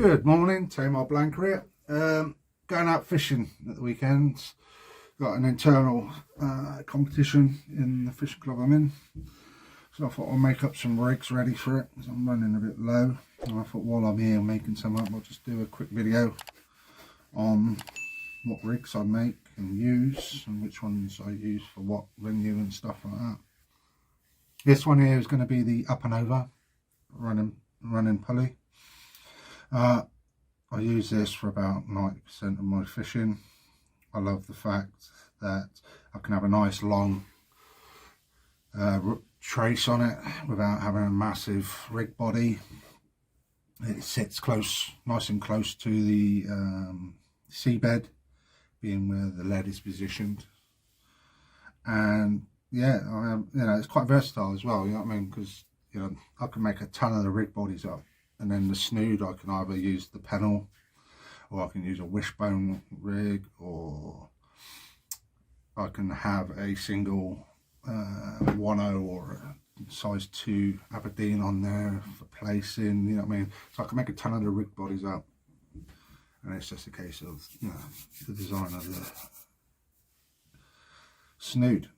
Good morning, Tamar Blanker here. Going out fishing at the weekends. Got an internal competition in the fishing club I'm in. So I thought I'll make up some rigs ready for it, because I'm running a bit low. And I thought while I'm here making some up, I'll just do a quick video on what rigs I make and use, and which ones I use for what venue and stuff like that. This one here is going to be the up and over running pulley. I use this for about 90% of my fishing. I love the fact that I can have a nice long trace on it without having a massive rig body. It sits close, nice and close to the seabed, being where the lead is positioned. And yeah, it's quite versatile as well, you know what I mean, because I can make a ton of the rig bodies up. And then the snood, I can either use the Pennel, or I can use a Wishbone rig, or I can have a single 1.0 or a size 2 Aberdeen on there for placing, you know what I mean. So I can make a ton of the rig bodies up, and it's just a case of the design of the snood.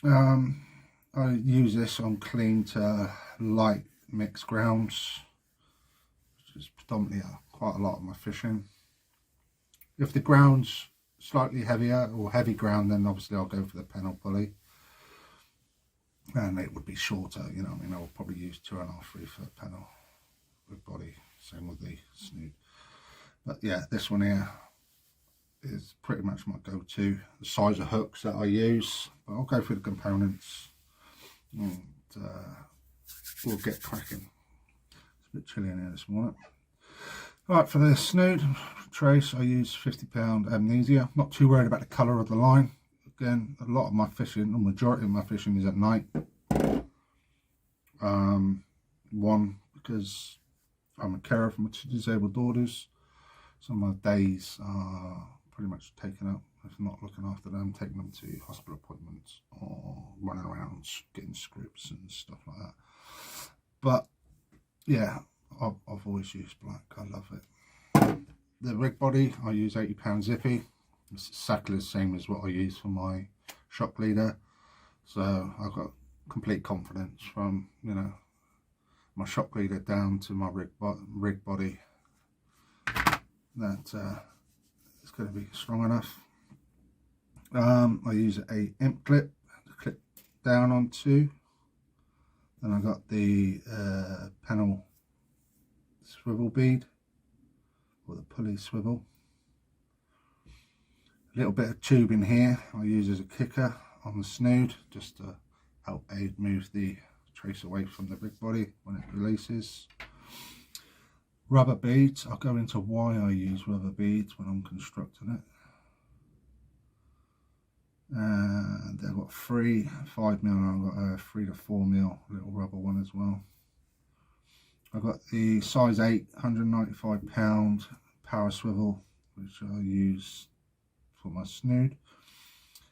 I use this on clean to light mixed grounds, which is predominantly quite a lot of my fishing. If the ground's slightly heavier or heavy ground, then obviously I'll go for the Pennel Pulley, and it would be shorter, you know what I mean. I'll probably use 2.5, 3 foot Pennel with body, same with the snood. But yeah, this one here is pretty much my go-to. The size of hooks that I use, but I'll go through the components and we'll get cracking. It's a bit chilly in here this morning. Right, for the snood trace, I use 50-pound Amnesia. Not too worried about the colour of the line. Again, a lot of my fishing, the majority of my fishing, is at night. One, because I'm a carer for my 2 disabled daughters, so my days are pretty much taken up, if not looking after them, taking them to hospital appointments or running around getting scripts and stuff like that. But yeah, I've always used black. I love it. The rig body, I use 80-pound Zippy. It's exactly the same as what I use for my shock leader. So I've got complete confidence from my shock leader down to my rig body that it's going to be strong enough. I use a imp clip to clip down onto. Then I got the Pennel swivel bead, or the pulley swivel. A little bit of tubing here I use as a kicker on the snood, just to help aid move the trace away from the rig body when it releases. Rubber beads, I'll go into why I use rubber beads when I'm constructing it. And I've got 3 5mm, and I've got a 3 to 4mm little rubber one as well. I've got the size 8 195-pound power swivel, which I use for my snood.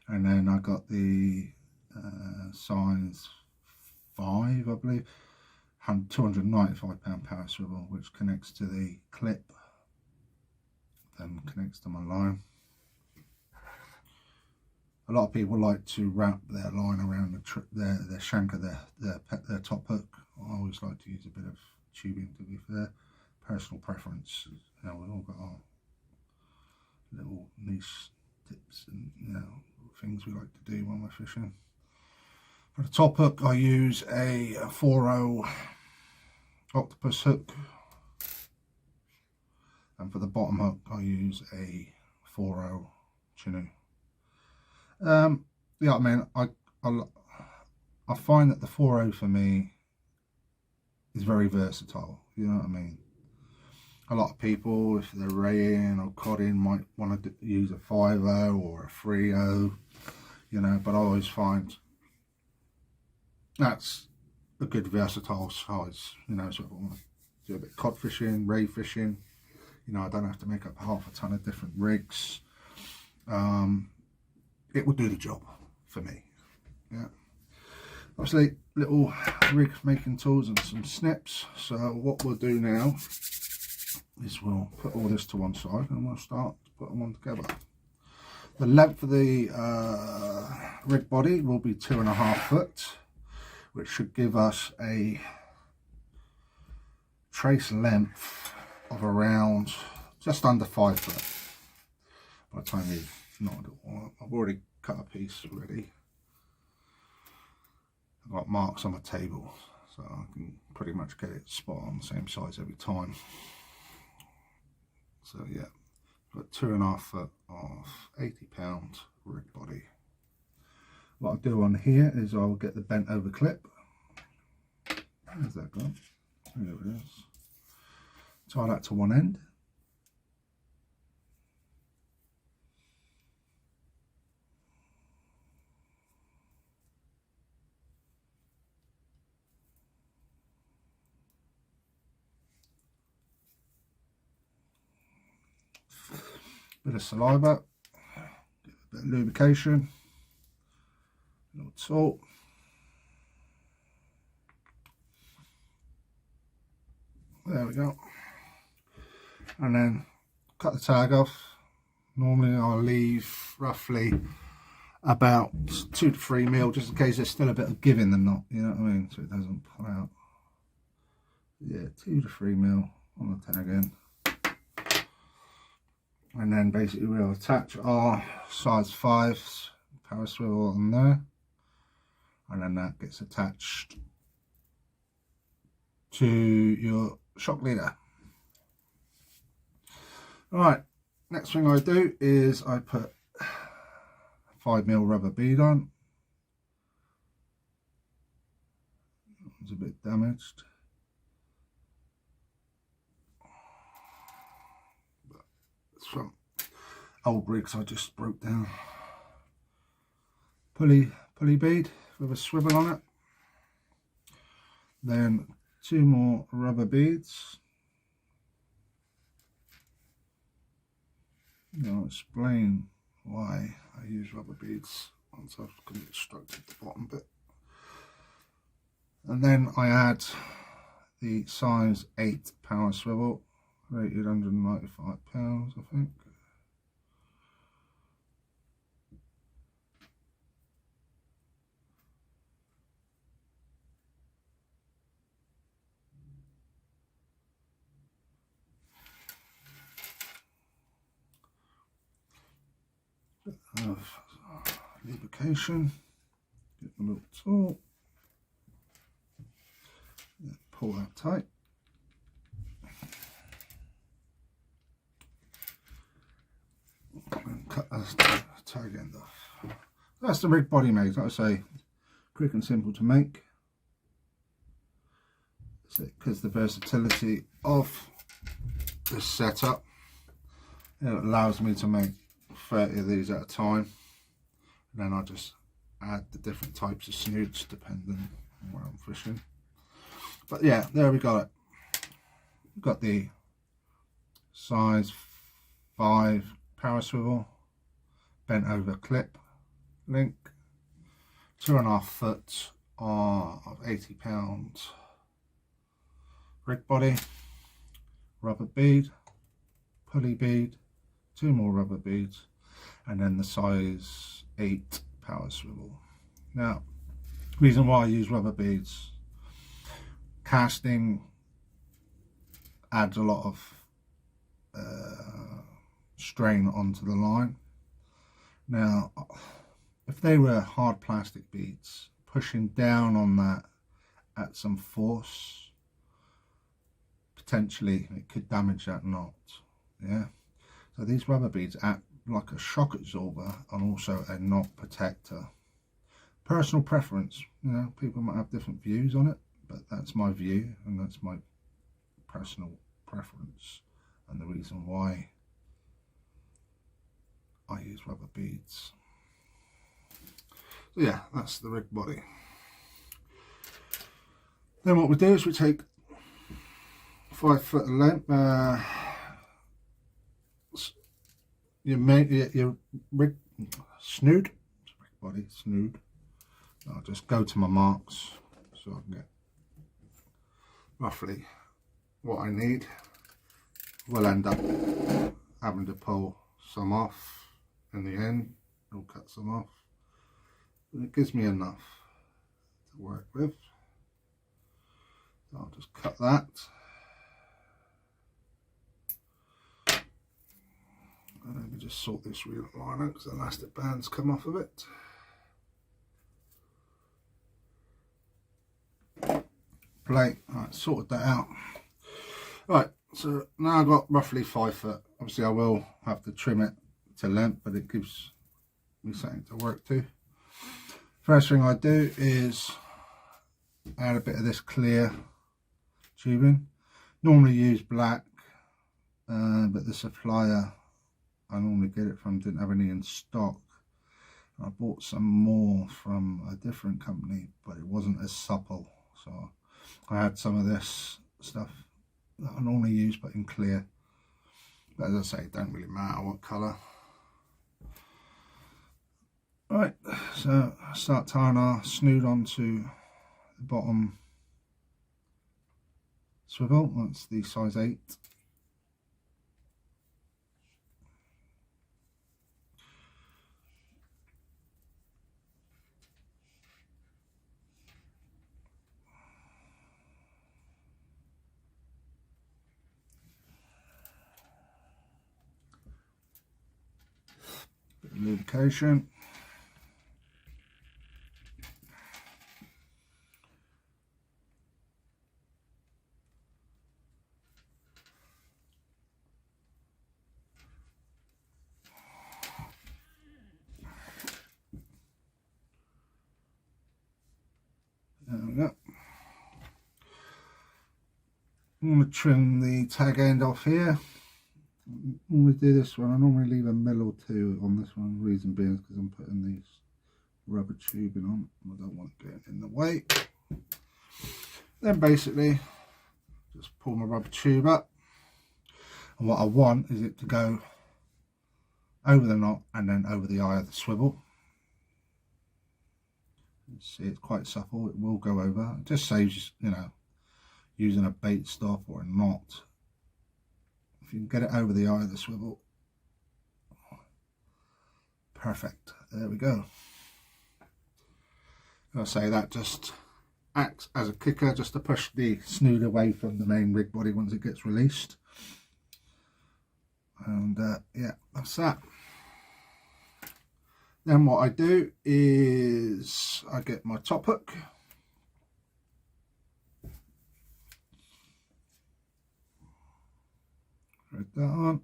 And then I got the size 5, I believe, 295-pound power swivel, which connects to the clip, then connects to my line. A lot of people like to wrap their line around their shank of their top hook. I always like to use a bit of tubing, to be fair. Personal preference. We've all got our little niche tips and things we like to do when we're fishing. For the top hook, I use a 4.0 octopus hook, and for the bottom hook, I use a 4.0 Chinook. Yeah, I mean, I find that the 4.0 for me is very versatile. You know what I mean? A lot of people, if they're raying or codding, might want to use a 5.0 or a 3.0, but I always find that's a good versatile size, so if I want to do a bit of cod fishing, ray fishing, I don't have to make up half a ton of different rigs. It will do the job for me. Yeah. Obviously, little rig making tools and some snips. So what we'll do now is we'll put all this to one side and we'll start to put them on together. The length of the rig body will be 2.5 foot, which should give us a trace length of around just under 5 foot. By the time we've knotted it all up, I've already cut a piece already. I've got marks on the table, so I can pretty much get it spot on the same size every time. So yeah, got 2.5 foot of 80 pound rig body. What I'll do on here is I'll get the bent over clip. Where's that gone? There it is. Tie that to one end. Bit of saliva, get a bit of lubrication, a little salt. There we go. And then cut the tag off. Normally I'll leave roughly about 2 to 3 mil, just in case there's still a bit of give in the knot, you know what I mean, so it doesn't pull out. Yeah, 2 to 3 mil on the tag end. And then basically we'll attach our size 5 power swivel on there, and then that gets attached to your shock leader. Alright, next thing I do is I put 5mm rubber bead on. It's a bit damaged. It's from old rigs I just broke down. Pulley bead with a swivel on it. Then 2 more rubber beads. I'll explain why I use rubber beads once I've constructed the bottom bit. And then I add the size 8 power swivel, rated 195 pounds, I think. Of lubrication, get the little tool, pull that tight, and cut the tag end off. That's the rig body made, like I say, quick and simple to make. Because the versatility of this setup, it allows me to make 30 of these at a time, and then I just add the different types of snoods depending on where I'm fishing. But yeah, there we got it. We've got the size 5 power swivel, bent over clip link, 2.5 foot of 80 pound rig body, rubber bead, pulley bead, 2 more rubber beads, and then the size 8 power swivel. Now, reason why I use rubber beads: casting adds a lot of strain onto the line. Now, if they were hard plastic beads, pushing down on that at some force, potentially it could damage that knot. Yeah, so these rubber beads act like a shock absorber and also a knot protector. Personal preference, you know, people might have different views on it, but that's my view and that's my personal preference and the reason why I use rubber beads. So yeah, that's the rig body. Then what we do is we take 5 foot of length, your rig snood, rig body snood. I'll just go to my marks so I can get roughly what I need will end up having to pull some off in the end. I'll cut some off, but it gives me enough to work with. So I'll just cut that. And let me just sort this real line out because the elastic bands come off of it. Plate, alright, sorted that out. Right, so now I've got roughly 5 foot. Obviously I will have to trim it to length, but it gives me something to work to. First thing I do is add a bit of this clear tubing. Normally use black, but the supplier I normally get it from didn't have any in stock. I bought some more from a different company, but it wasn't as supple, so I had some of this stuff that I normally use but in clear. But as I say, it don't really matter what colour. Right, so I start tying our snood onto the bottom swivel. That's the size 8. Bit of lubrication. There we go. I'm going to trim the tag end off here. I normally do this one. I normally leave a mil or 2 on this one. Reason being is because I'm putting these rubber tubing on. I don't want it getting in the way. Then basically just pull my rubber tube up, and what I want is it to go over the knot and then over the eye of the swivel. You see, it's quite supple. It will go over. It just saves, you know, using a bait stop or a knot. If you can get it over the eye of the swivel, perfect. There we go. I'll say that just acts as a kicker, just to push the snood away from the main rig body once it gets released. And yeah, that's that. Then what I do is I get my top hook. Thread that on.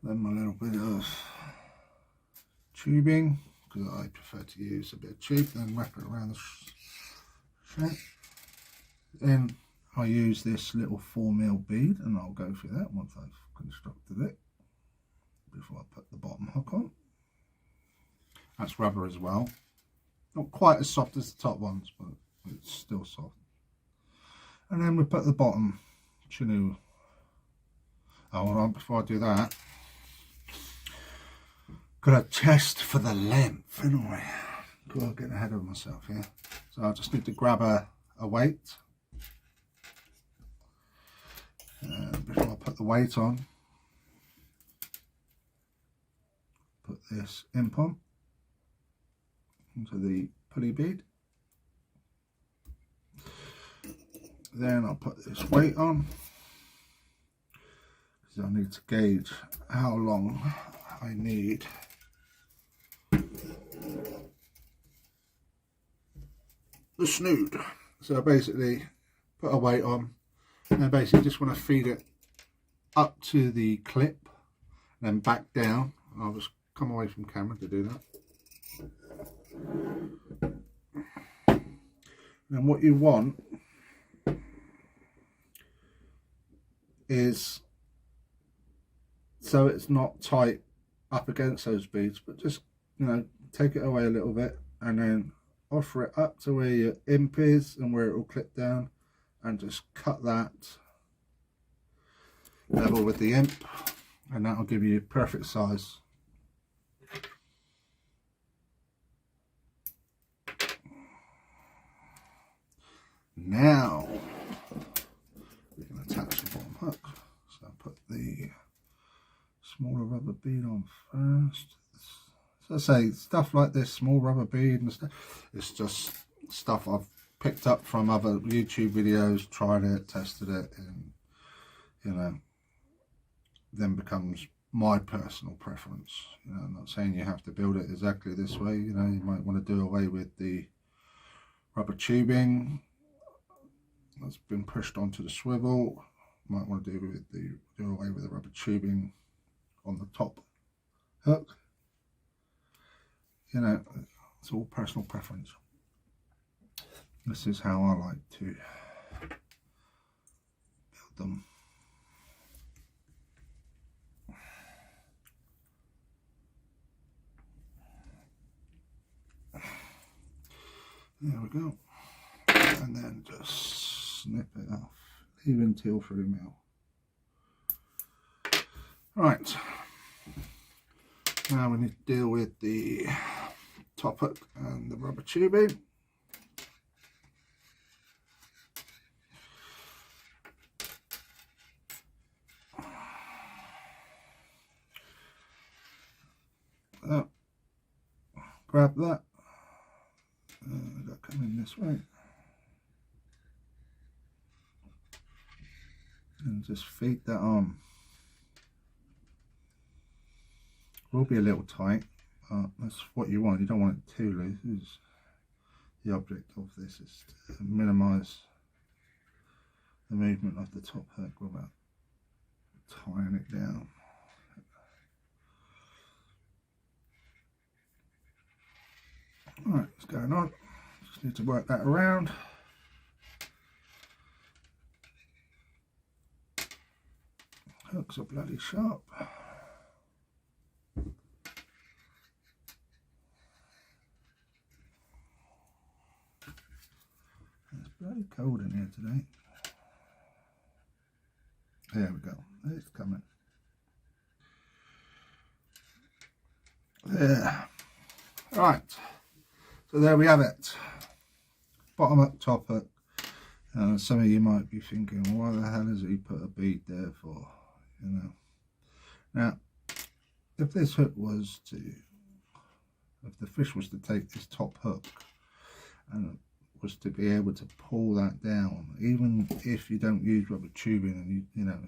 Then my little bit of tubing, because I prefer to use a bit of tube, then wrap it around the shape. Then I use this little 4mm bead, and I'll go through that once I've constructed it before I put the bottom hook on. That's rubber as well, not quite as soft as the top ones, but it's still soft. And then we put the bottom chinoo. Oh, hold on, before I do that, got to test for the length anyway. Got to get ahead of myself here. So I just need to grab a weight before I put the weight on. Put this impom into the pulley bead. Then I'll put this weight on, because I need to gauge how long I need the snood. So basically put a weight on, and then basically just want to feed it up to the clip and then back down. I'll just come away from camera to do that. And what you want is, so it's not tight up against those beads, but just, you know, take it away a little bit and then offer it up to where your imp is and where it will clip down, and just cut that level with the imp, and that will give you perfect size. Now bead on first. So I say, stuff like this, small rubber bead and stuff, it's just stuff I've picked up from other YouTube videos, tried it, tested it, and you know, then becomes my personal preference. You know, I'm not saying you have to build it exactly this way. You know, you might want to do away with the rubber tubing that's been pushed onto the swivel. Might want to do away with the rubber tubing on the top hook. You know, it's all personal preference. This is how I like to build them. There we go. And then just snip it off, even till 3 mil. Right. Now we need to deal with the top hook and the rubber tubing. Grab that. That come in this way. And just feed that on. Will be a little tight, but that's what you want. You don't want it too loose. The object of this is to minimize the movement of the top hook without tying it down. Alright, what's going on? Just need to work that around. Hooks are bloody sharp. It's bloody cold in here today. There we go. It's coming. There. Right. So there we have it. Bottom hook, top hook. Some of you might be thinking, why the hell has he put a bead there for? You know. Now, if this hook was to, if the fish was to take this top hook and was to be able to pull that down, even if you don't use rubber tubing and you know,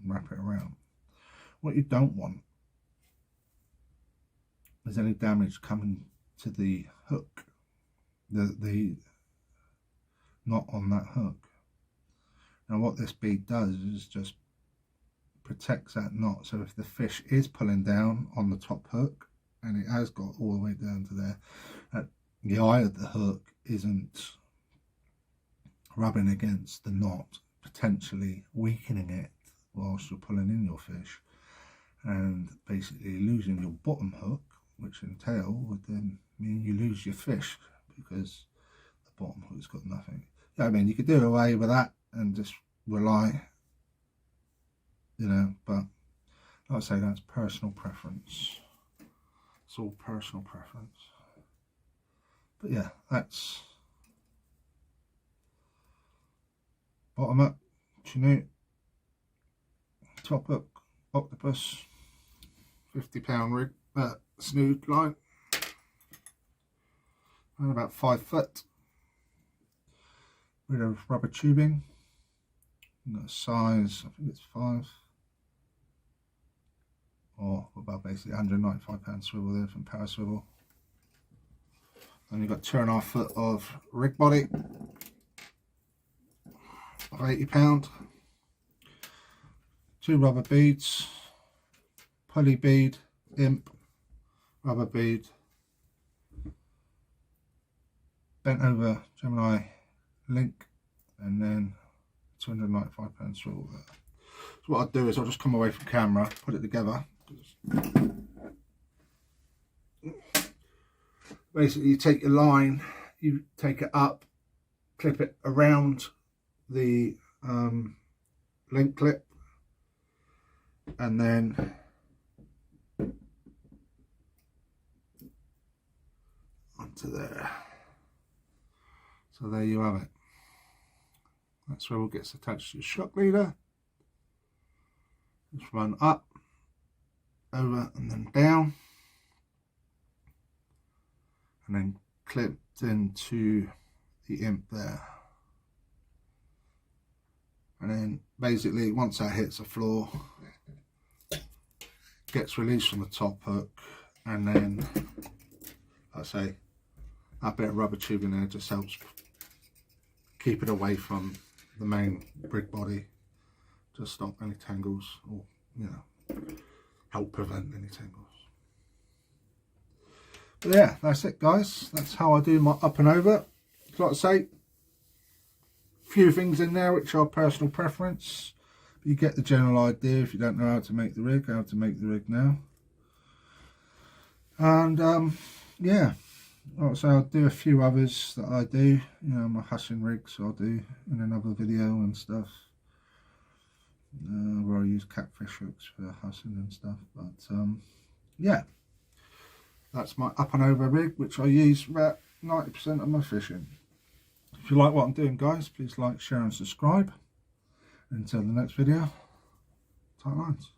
wrap it around, what you don't want is any damage coming to the hook, the knot on that hook. Now what this bead does is just protects that knot, so if the fish is pulling down on the top hook and it has got all the way down to there, the eye of the hook isn't rubbing against the knot, potentially weakening it whilst you're pulling in your fish and basically losing your bottom hook, which in tail would then mean you lose your fish because the bottom hook's got nothing. Yeah, I mean, you could do away with that and just rely, you know, but like I say, that's personal preference. It's all personal preference. But yeah, that's bottom up Chinook, top hook octopus, £50 rig, snood line, and about 5 foot, rid of rubber tubing. Got a size, I think it's 5, or about basically £195 swivel there from Power Swivel. And you've got 2.5 foot of rig body of £80. 2 rubber beads, pulley bead, imp, rubber bead, bent over Gemini link, and then £295 swivel there. So what I'll do is I'll just come away from camera, put it together. Basically you take your line, you take it up, clip it around the link clip, and then onto there. So there you have it. That's where it gets attached to the shock leader. Just run up over and then down, and then clipped into the imp there. And then basically once that hits the floor, gets released from the top hook, and then like I say, that bit of rubber tubing there just helps keep it away from the main rig body, just stop any tangles, or you know, help prevent any tangles. But yeah, that's it guys, that's how I do my up and over. Like I say, few things in there which are personal preference, but you get the general idea. If you don't know how to make the rig, how to make the rig now. And yeah, like I say, I'll do a few others that I do, you know, my hussing rigs I'll do in another video and stuff, where I use catfish hooks for hussing and stuff. But yeah, that's my up and over rig, which I use about 90% of my fishing. If you like what I'm doing guys, please like, share and subscribe. Until the next video, tight lines.